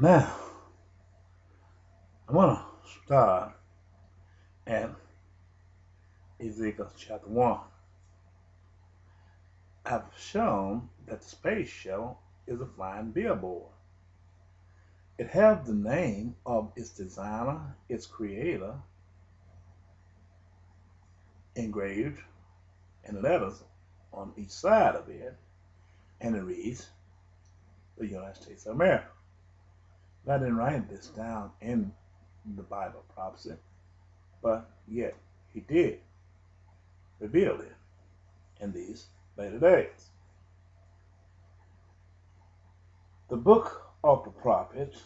Now, I'm going to start at Ezekiel chapter 1. I've shown that the space shuttle is a flying billboard. It has the name of its designer, its creator, engraved in letters on each side of it, and it reads, the United States of America. I didn't write this down in the Bible prophecy, but yet he did reveal it in these later days. The book of the prophet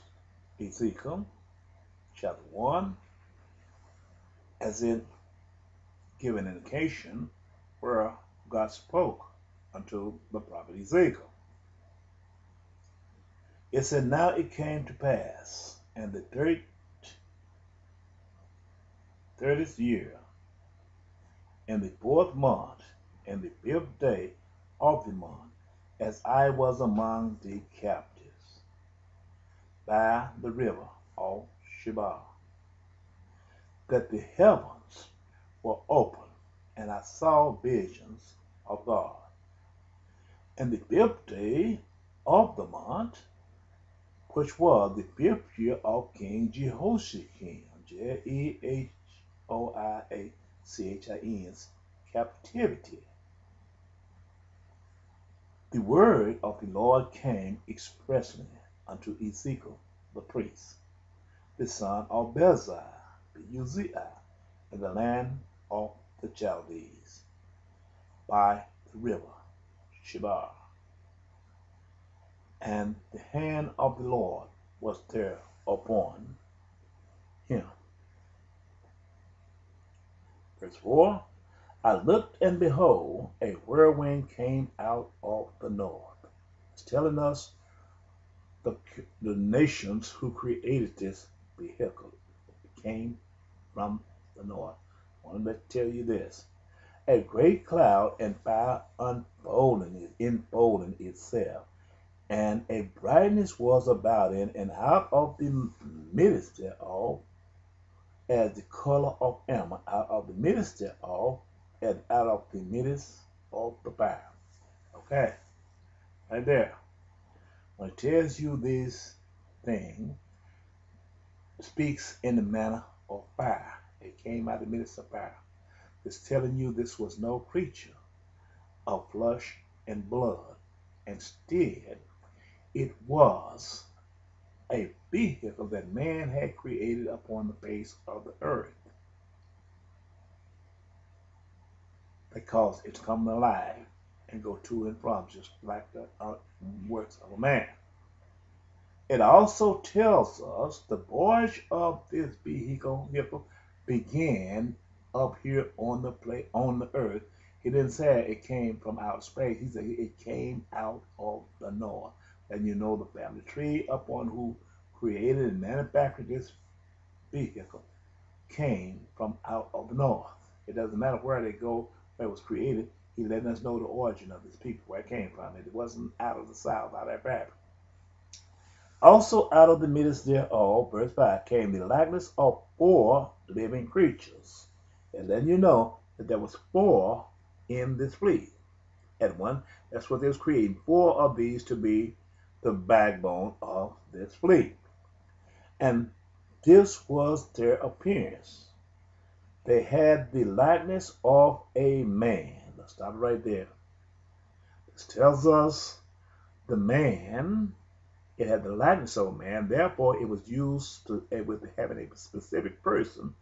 Ezekiel, chapter 1, as it give an indication where God spoke unto the prophet Ezekiel. It said, now it came to pass, in the 30th year, in the 4th month, in the 5th day of the month, as I was among the captives, by the river of Sheba, that the heavens were open, and I saw visions of God. And the 5th day of the month, which was the 5th year of King Jehoiachin, Jehoiachin's captivity, the word of the Lord came expressly unto Ezekiel the priest, the son of Bezai, the Uzziah, in the land of the Chaldees, by the river Sheba. And the hand of the Lord was there upon him. Verse 4, I looked, and behold, a whirlwind came out of the north. It's telling us the nations who created this vehicle. It came from the north. I want to tell you this. A great cloud and fire enfolding itself, and a brightness was about it, and out of the midst thereof, as the color of amber, out of the midst thereof, and out of the midst of the fire. Okay, right there. When it tells you this thing, speaks in the manner of fire. It came out of the midst of fire. It's telling you this was no creature of flesh and blood. Instead, it was a vehicle that man had created upon the face of the earth, because it's coming alive and go to and from, just like the works of a man. It also tells us the voyage of this vehicle began up here on the earth. He didn't say it came from outer space. He said it came out of the north. And you know the family tree upon who created and manufactured this vehicle came from out of the north. It doesn't matter where they go, where it was created. He letting us know the origin of this people, where it came from. It wasn't out of the south, out of Africa. Also out of the midst thereof, verse 5, came the likeness of 4 living creatures. And then you know that there was 4 in this fleet. At one, that's what they was creating, 4 of these to be the backbone of this fleet. And this was their appearance. They had the likeness of a man. Let's stop right there. This tells us the man, it had the likeness of a man, therefore it was used with having a specific person,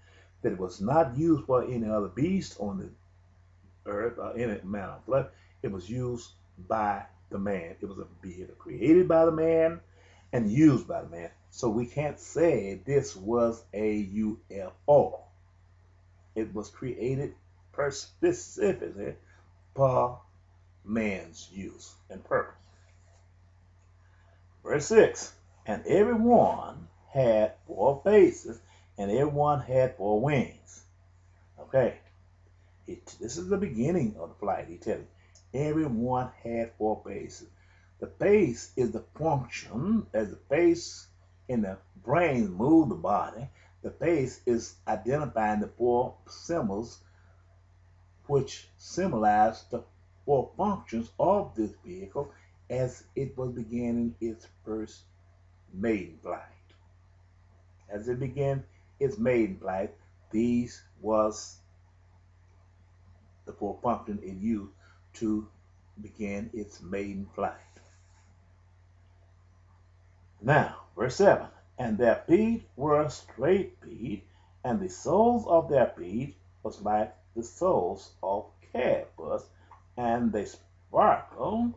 that it was not used for any other beast on the earth or any manner of flesh. It was used by the man. It was a vehicle created by the man and used by the man. So we can't say this was a UFO. It was created specifically for man's use and purpose. Verse 6, and everyone had 4 faces, and everyone had 4 wings. Okay, this is the beginning of the flight. He tells you, everyone had 4 faces. The face is the function, as the face In the brain move the body. The face is identifying the four symbols which symbolize the four functions of this vehicle as it was beginning its first maiden flight. As it began its maiden flight, these was the four functions it used to begin its maiden flight. Now, verse 7. And their feet were straight feet, and the soles of their feet was like the soles of calves, and they sparkled,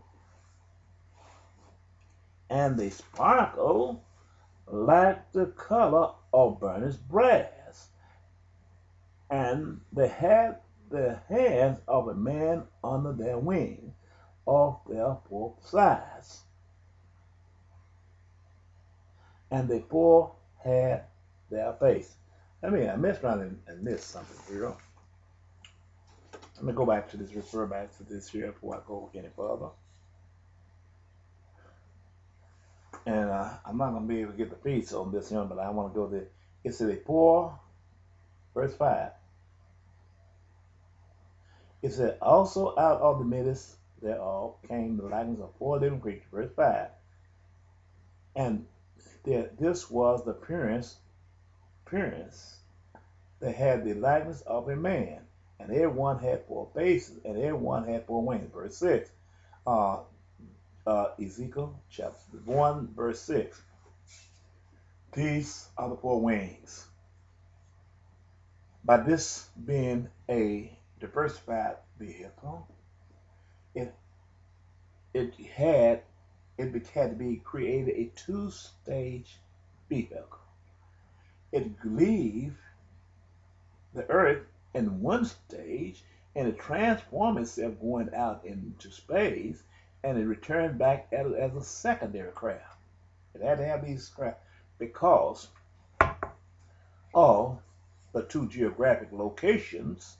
like the color of burnished brass, and they had the hands of a man under their wing of their four sides, and they four had their face. I messed around and missed something here. Let me go back to this, refer back to this here before I go any further. And I'm not going to be able to get the piece on this one, but I want to go there. It said a four, verse 5. It said, also out of the midst thereof came the likeness of four living creatures, verse 5. And this was the appearance that had the likeness of a man, and everyone had four faces, and everyone had four wings, verse 6. Ezekiel chapter 1, verse 6. These are the four wings. By this being a diversified vehicle, it had to be created a two-stage vehicle. It leave the earth in one stage, and it transformed itself going out into space, and it returned back as a secondary craft. It had to have these craft because of the two geographic locations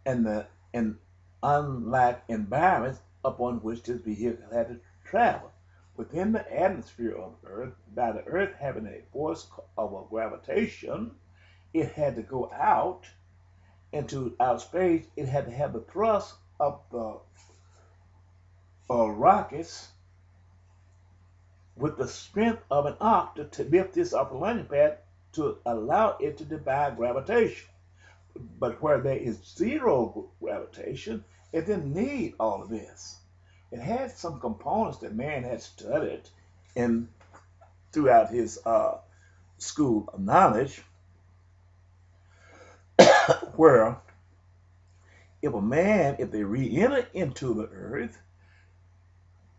and unlike environments upon which this vehicle had to travel. Within the atmosphere of Earth, by the Earth having a force of a gravitation, it had to go out into outer space. It had to have the thrust of the rockets with the strength of an arc to lift this off the landing pad to allow it to defy gravitation. But where there is zero gravitation, it didn't need all of this. It had some components that man had studied throughout his school of knowledge, where if they re-enter into the earth,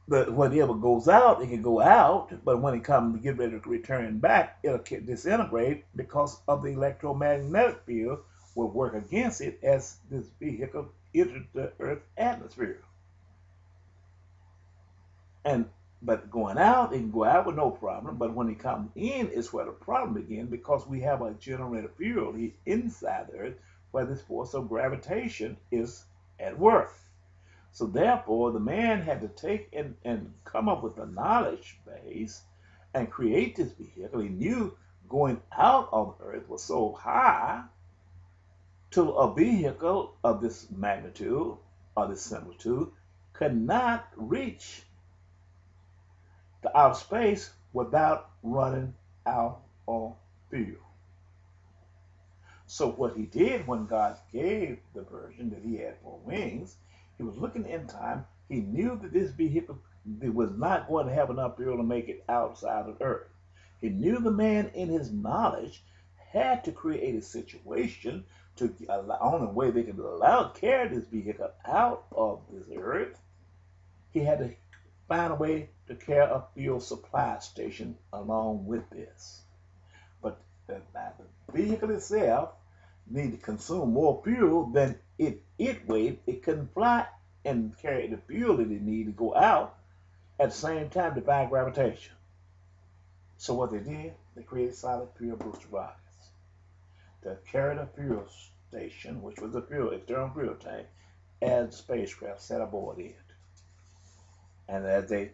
whatever goes out, it can go out, but when it comes to get ready to return back, it'll disintegrate because of the electromagnetic field will work against it as this vehicle entered the Earth's atmosphere. But going out, it can go out with no problem, but when it comes in is where the problem begins, because we have a generator fuel inside the Earth where this force of gravitation is at work. So therefore, the man had to take and come up with a knowledge base and create this vehicle. He knew going out of the Earth was so high to a vehicle of this magnitude or this similitude could not reach the outer space without running out of fuel. So what he did when God gave the version that he had four wings, he was looking in time. He knew that this vehicle was not going to have enough fuel to make it outside of Earth. He knew the man in his knowledge had to create a situation to allow, only way they could carry this vehicle out of this Earth, he had to find a way to carry a fuel supply station along with this. But the vehicle itself needed to consume more fuel than it weighed. It couldn't fly and carry the fuel that it needed to go out at the same time to defy gravitation. So what they did, they created solid fuel booster rockets to carry the fuel station, which was the external fuel tank, as the spacecraft set aboard it. And as they